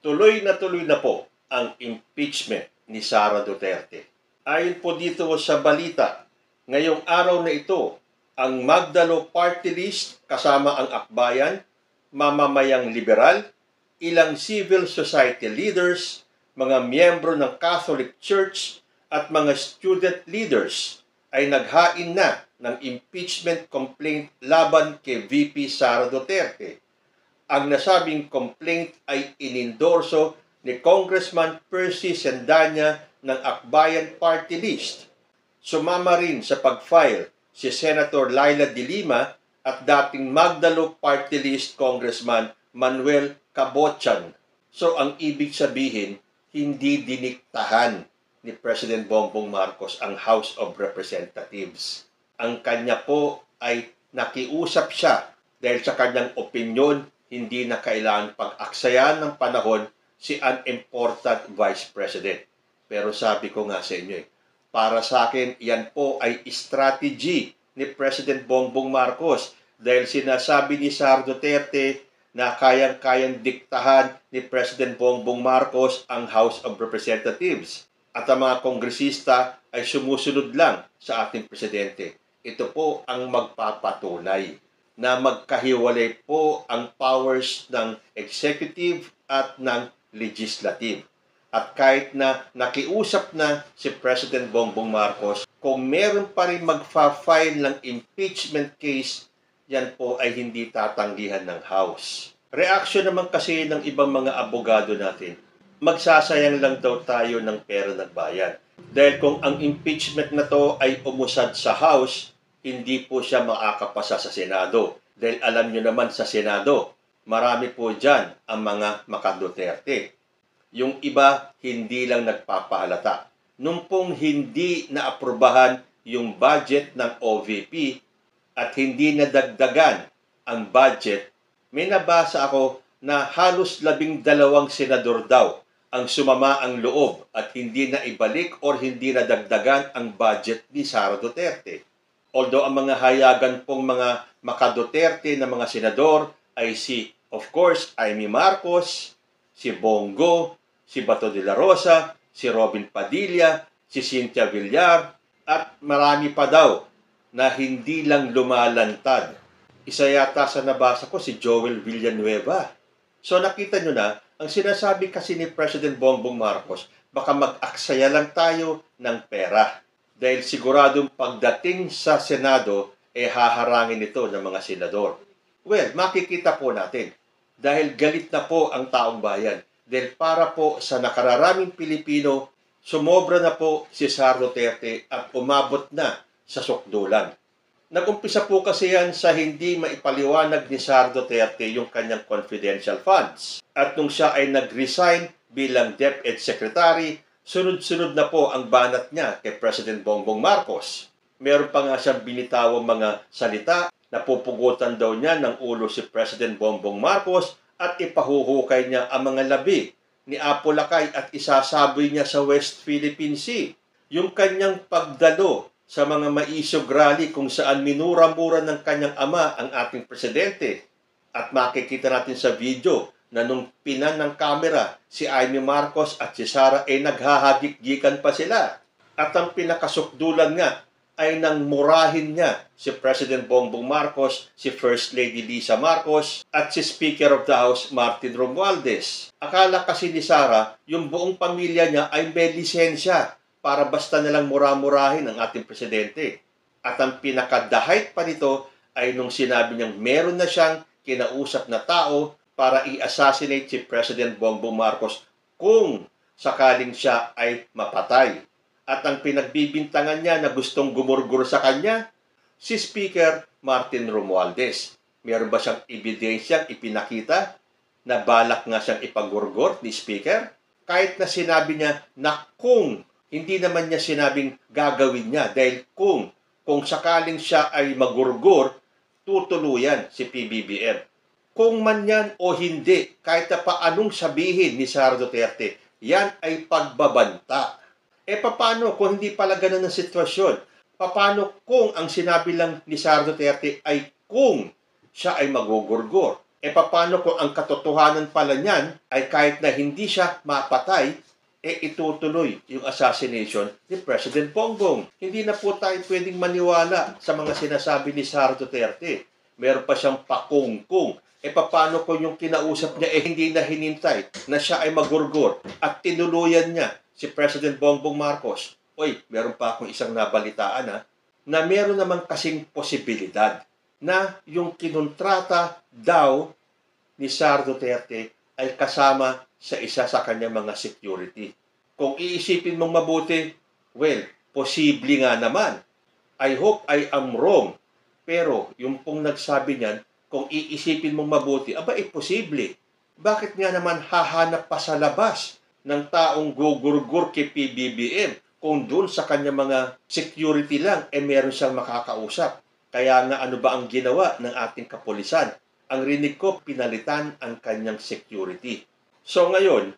tuloy na po ang impeachment ni Sara Duterte. Ayon po dito sa balita, ngayong araw na ito, ang Magdalo Party List kasama ang Akbayan, mamamayang liberal, ilang civil society leaders, mga miyembro ng Catholic Church at mga student leaders ay naghain na ng impeachment complaint laban kay VP Sara Duterte. Ang nasabing complaint ay inendorso ni Congressman Percy Sendanya ng Akbayan Party List. Sumama rin sa pag-file si Senator Laila de Lima at dating Magdalo Party List Congressman Manuel Cabochan. So ang ibig sabihin, hindi diniktahan ni President Bongbong Marcos ang House of Representatives. Ang kanya po ay nakiusap siya dahil sa kanyang opinyon, hindi na kailangan pag-aksayan ng panahon si unimportant Vice President. Pero sabi ko nga sa inyo, para sa akin, yan po ay strategy ni President Bongbong Marcos dahil sinasabi ni Sara Duterte na kayang-kayang diktahan ni President Bongbong Marcos ang House of Representatives at ang mga kongresista ay sumusunod lang sa ating presidente. Ito po ang magpapatunay na magkahiwalay po ang powers ng executive at ng legislative. At kahit na nakiusap na si President Bongbong Marcos, kung meron pa rin magfa-file ng impeachment case, yan po ay hindi tatanggihan ng House. Reaksyon naman kasi ng ibang mga abogado natin, magsasayang lang daw tayo ng pera ng bayan. Dahil kung ang impeachment na to ay umusad sa House, hindi po siya makakapasa sa Senado. Dahil alam nyo naman sa Senado, marami po dyan ang mga maka-Duterte. Yung iba, hindi lang nagpapahalata. Nung pong hindi naaprubahan yung budget ng OVP at hindi nadagdagan ang budget, may nabasa ako na halos 12 senador daw ang sumama ang loob at hindi na ibalik or hindi nadagdagan ang budget ni Sara Duterte. Although ang mga hayagan pong mga maka-Duterte na mga senador ay si, of course, Amy Marcos, si Bongo, si Bato de la Rosa, si Robin Padilla, si Cynthia Villar, at marami pa daw na hindi lang lumalantad. Isa yata sa nabasa ko si Joel Villanueva. So nakita nyo na, ang sinasabi kasi ni President Bongbong Marcos, baka mag-aksaya lang tayo ng pera. Dahil siguradong pagdating sa Senado, haharangin ito ng mga senador. Well, makikita po natin. Dahil galit na po ang taong bayan. Dahil para po sa nakararaming Pilipino, sumobra na po si Sara Duterte at umabot na sa sukdulan. Nag-umpisa po kasi yan sa hindi maipaliwanag ni Sara Duterte yung kanyang confidential funds. At nung siya ay nag-resign bilang DepEd Secretary, sunod-sunod na po ang banat niya kay President Bongbong Marcos. Meron pa nga siyang binitawang mga salita na pupugutan daw niya ng ulo si President Bongbong Marcos at ipahuhukay niya ang mga labi ni Apo Lakay at isasaboy niya sa West Philippine Sea. Yung kanyang pagdalo sa mga maisog rally kung saan minura-mura ng kanyang ama ang ating presidente. At makikita natin sa video na nung pinan ng kamera, si Amy Marcos at si Sara ay naghahagik-gikan pa sila. At ang pinakasukdulan nga ay nang murahin niya si President Bongbong Marcos, si First Lady Lisa Marcos, at si Speaker of the House Martin Romualdez. Akala kasi ni Sara, yung buong pamilya niya ay may lisensya para basta nilang mura-murahin ang ating presidente. At ang pinaka-the-height pa nito ay nung sinabi niyang meron na siyang kinausap na tao para i-assassinate si President Bongbong Marcos kung sakaling siya ay mapatay. At ang pinagbibintangan niya na gustong gumurgur sa kanya, si Speaker Martin Romualdez. Meron ba siyang ebidensyang ipinakita na balak nga siyang ipagurgur ni Speaker? Kahit na sinabi niya na kung, hindi naman niya sinabing gagawin niya dahil kung sakaling siya ay magurgur, tutuluyan si PBBM. Kung man yan o hindi, kahit na paanong sabihin ni Sara Duterte, yan ay pagbabanta. Paano kung hindi pala ganun ang sitwasyon? Paano kung ang sinabi lang ni Sara Duterte ay kung siya ay magugurgur? Paano kung ang katotohanan pala niyan ay kahit na hindi siya mapatay, itutuloy yung assassination ni President Bongbong. Hindi na po tayo pwedeng maniwala sa mga sinasabi ni Sara Duterte. Meron pa siyang pakungkung. Paano kung yung kinausap niya hindi na hinintay na siya ay magurgur at tinuluyan niya si President Bongbong Marcos? Meron pa akong isang nabalitaan na meron naman kasing posibilidad na yung kinontrata daw ni Sara Duterte ay kasama sa isa sa kanyang mga security. Kung iisipin mong mabuti, posible nga naman. I hope I am wrong. Pero yung pong nagsabi niyan, kung iisipin mong mabuti, posible. Bakit nga naman hahanap pa sa labas ng taong gugurgur kay PBBM kung doon sa kanyang mga security lang, meron siyang makakausap? Kaya nga ano ba ang ginawa ng ating kapulisan? Ang rinig ko, pinalitan ang kanyang security. So ngayon,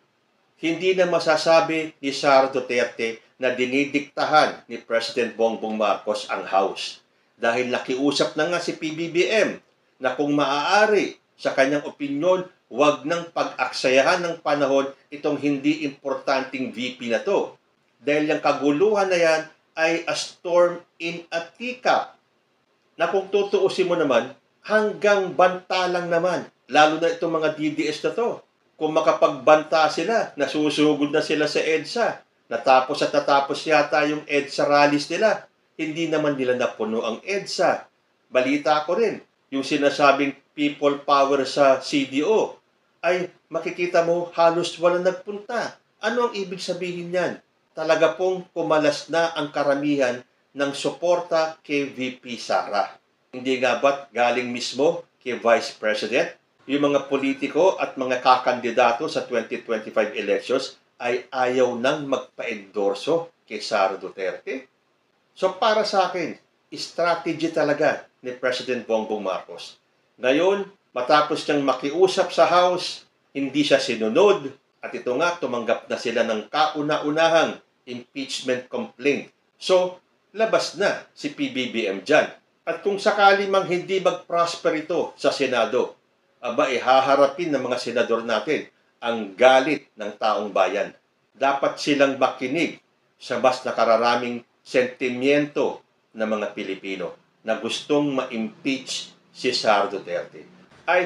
hindi na masasabi ni Sara Duterte na dinidiktahan ni President Bongbong Marcos ang House. Dahil nakiusap na nga si PBBM na kung maaari sa kanyang opinyon, huwag nang pag-aksayahan ng panahon itong hindi importanteng VP na to. Dahil yung kaguluhan na yan ay a storm in a teacup. Na kung tutuusin mo naman, hanggang banta lang naman. Lalo na itong mga DDS na to. Kung makapagbanta sila, nasusugod na sila sa EDSA. Natapos yata yung EDSA rallies nila. Hindi naman nila napuno ang EDSA. Balita ko rin, yung sinasabing people power sa CDO, ay makikita mo halos walang nagpunta. Ano ang ibig sabihin yan? Talaga pong kumalas na ang karamihan ng suporta kay VP Sara. Hindi nga ba't galing mismo kay Vice President? Yung mga politiko at mga kakandidato sa 2025 elections ay ayaw nang magpa-endorso kay Sara Duterte. So para sa akin, strategy talaga ni President Bongbong Marcos. Ngayon, matapos niyang makiusap sa House, hindi siya sinunod at ito nga, tumanggap na sila ng kauna-unahang impeachment complaint. So, labas na si PBBM dyan. At kung sakali mang hindi mag-prosper ito sa Senado, haharapin ng mga senador natin ang galit ng taong bayan. Dapat silang makinig sa mas nakararaming sentimiento ng mga Pilipino na gustong ma-impeach si Sara Duterte.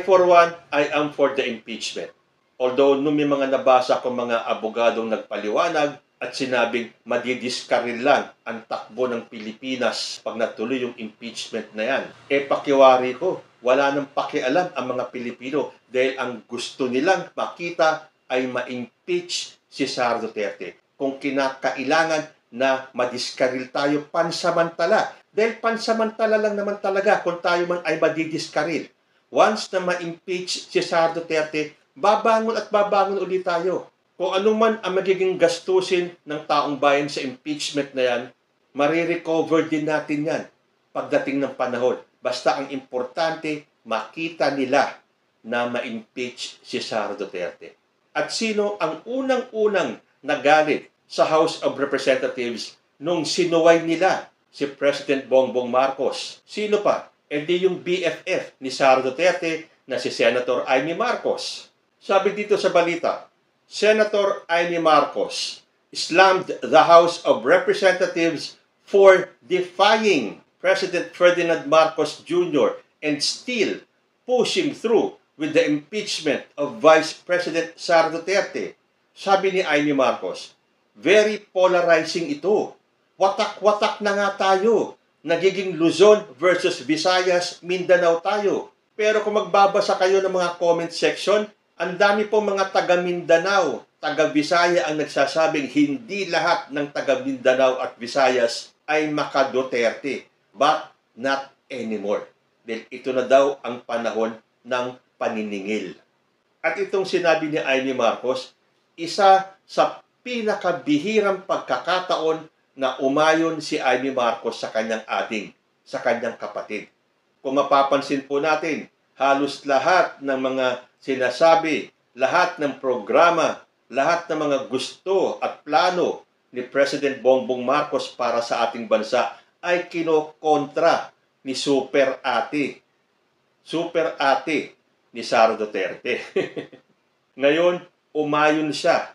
For one, I am for the impeachment. Although nung may mga nabasa ko mga abogadong nagpaliwanag at sinabing madidiskaril lang ang takbo ng Pilipinas pag natuloy yung impeachment na yan. Pakiwari ko, wala nang pakialam ang mga Pilipino dahil ang gusto nilang makita ay ma-impeach si Sara Duterte. Kung kinakailangan na madiskaril tayo pansamantala. Dahil pansamantala lang naman talaga kung tayo man ay madidiskaril. Once na ma-impeach si Sara Duterte, babangon at babangon ulit tayo. Kung ano man ang magiging gastusin ng taong bayan sa impeachment na yan, marirecover din natin yan pagdating ng panahon. Basta ang importante, makita nila na ma-impeach si Sara Duterte. At sino ang unang-unang nagalit sa House of Representatives nung sinuway nila si President Bongbong Marcos? Sino pa? Di yung BFF ni Sara Duterte na si Senator Amy Marcos. Sabi dito sa balita, Senator Amy Marcos slammed the House of Representatives for defying President Ferdinand Marcos Jr. and still pushing through with the impeachment of Vice President Sara Duterte. Sabi ni Amy Marcos, very polarizing ito. Watak-watak na nga tayo. Nagiging Luzon versus Visayas, Mindanao tayo. Pero kung magbabasa kayo ng mga comment section, ang dami pong mga taga-Mindanao, taga-Visaya ang nagsasabing hindi lahat ng taga-Mindanao at Visayas ay maka-Duterte. But not anymore. Dahil ito na daw ang panahon ng paniningil. At itong sinabi ni Amy Marcos, isa sa pinakabihirang pagkakataon na umayon si Amy Marcos sa kanyang ating, sa kanyang kapatid. Kung mapapansin po natin, halos lahat ng mga sinasabi, lahat ng programa, lahat ng mga gusto at plano ni President Bongbong Marcos para sa ating bansa ay kinokontra ni Super Ate. Super Ate ni Sara Duterte. Ngayon, umayon siya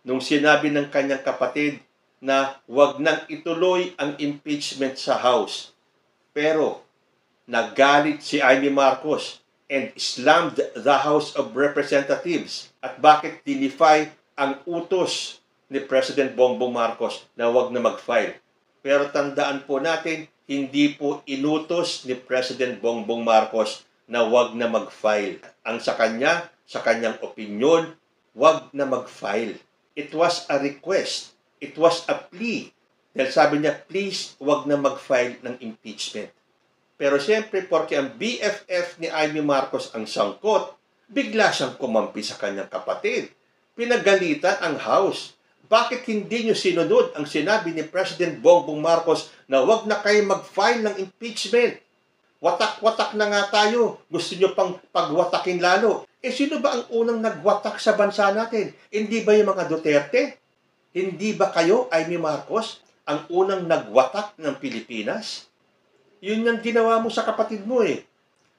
nung sinabi ng kanyang kapatid na wag nang ituloy ang impeachment sa House. Pero nagalit si Amy Marcos and slammed the House of Representatives. At bakit dinify ang utos ni President Bongbong Marcos na wag na mag-file? Pero tandaan po natin, hindi po inutos ni President Bongbong Marcos na wag na mag-file. Ang sa kanyang opinyon, wag na mag-file. It was a request. It was a plea. Dahil sabi niya, please, wag na mag-file ng impeachment. Pero siyempre, porque ang BFF ni Amy Marcos ang sangkot, bigla siyang kumampi sa kanyang kapatid. Pinagalitan ang House. Bakit hindi niyo sinunod ang sinabi ni President Bongbong Marcos na wag na kayo mag-file ng impeachment? Watak-watak na nga tayo. Gusto niyo pang pagwatakin lalo. Sino ba ang unang nagwatak sa bansa natin? Hindi ba yung mga Duterte? Hindi ba kayo, Amy Marcos, ang unang nagwatak ng Pilipinas? Yun yung ginawa mo sa kapatid mo eh.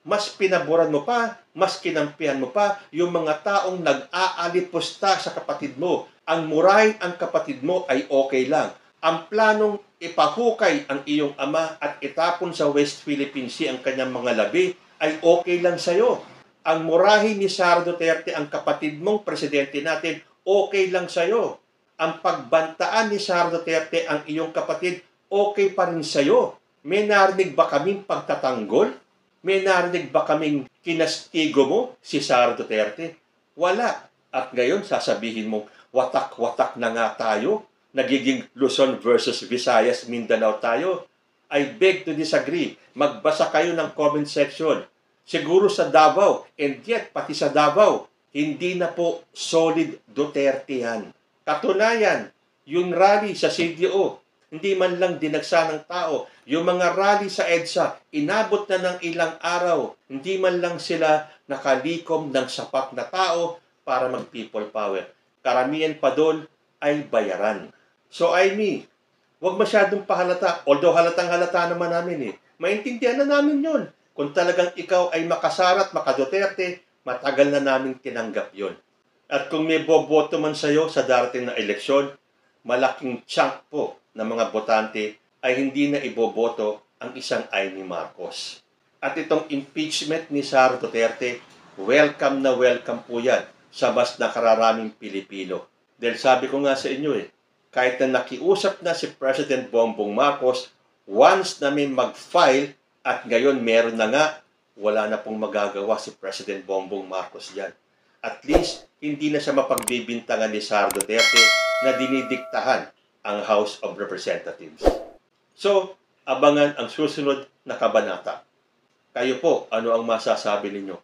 Mas pinaboran mo pa, mas kinampihan mo pa yung mga taong nag-aalipusta sa kapatid mo. Ang murahin ang kapatid mo ay okay lang. Ang planong ipahukay ang iyong ama at itapon sa West Philippine Sea ang kanyang mga labi ay okay lang sa'yo. Ang murahin ni Sara Duterte ang kapatid mong presidente natin, okay lang sa'yo. Ang pagbantaan ni Sara Duterte ang iyong kapatid, okay pa rin sa'yo. May narinig ba kaming pagtatanggol? May narinig ba kaming kinastigo mo si Sara Duterte? Wala. At ngayon sasabihin mo, watak-watak na nga tayo. Nagiging Luzon versus Visayas, Mindanao tayo. I beg to disagree. Magbasa kayo ng comment section. Siguro sa Davao, and yet pati sa Davao, hindi na po solid Duterte yan. Katunayan, yung rally sa CDO, hindi man lang dinagsa ng tao. Yung mga rally sa EDSA, inabot na ng ilang araw. Hindi man lang sila nakalikom ng sapat na tao para mag-people power. Karamihan pa doon ay bayaran. So, Amy, huwag masyadong pahalata. Although halatang-halata naman namin eh. Maintindihan na namin yun. Kung talagang ikaw ay makasara at makaduterte, matagal na namin tinanggap yun. At kung may boboto man sa'yo sa darating na eleksyon, malaking chunk po ng mga botante ay hindi na iboboto ang isang Amy Marcos. At itong impeachment ni Sara Duterte, welcome na welcome po yan sa mas nakararaming Pilipino. Dahil sabi ko nga sa inyo kahit na nakiusap na si President Bongbong Marcos, once na may mag-file at ngayon meron na nga, wala na pong magagawa si President Bongbong Marcos yan. At least, hindi na siya mapagbibintangan ni Sara Duterte na dinidiktahan ang House of Representatives. So, abangan ang susunod na kabanata. Kayo po, ano ang masasabi ninyo?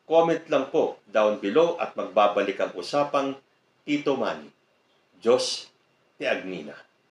Comment lang po down below at magbabalik ang usapang Tito Manny. Diyos te Agnina.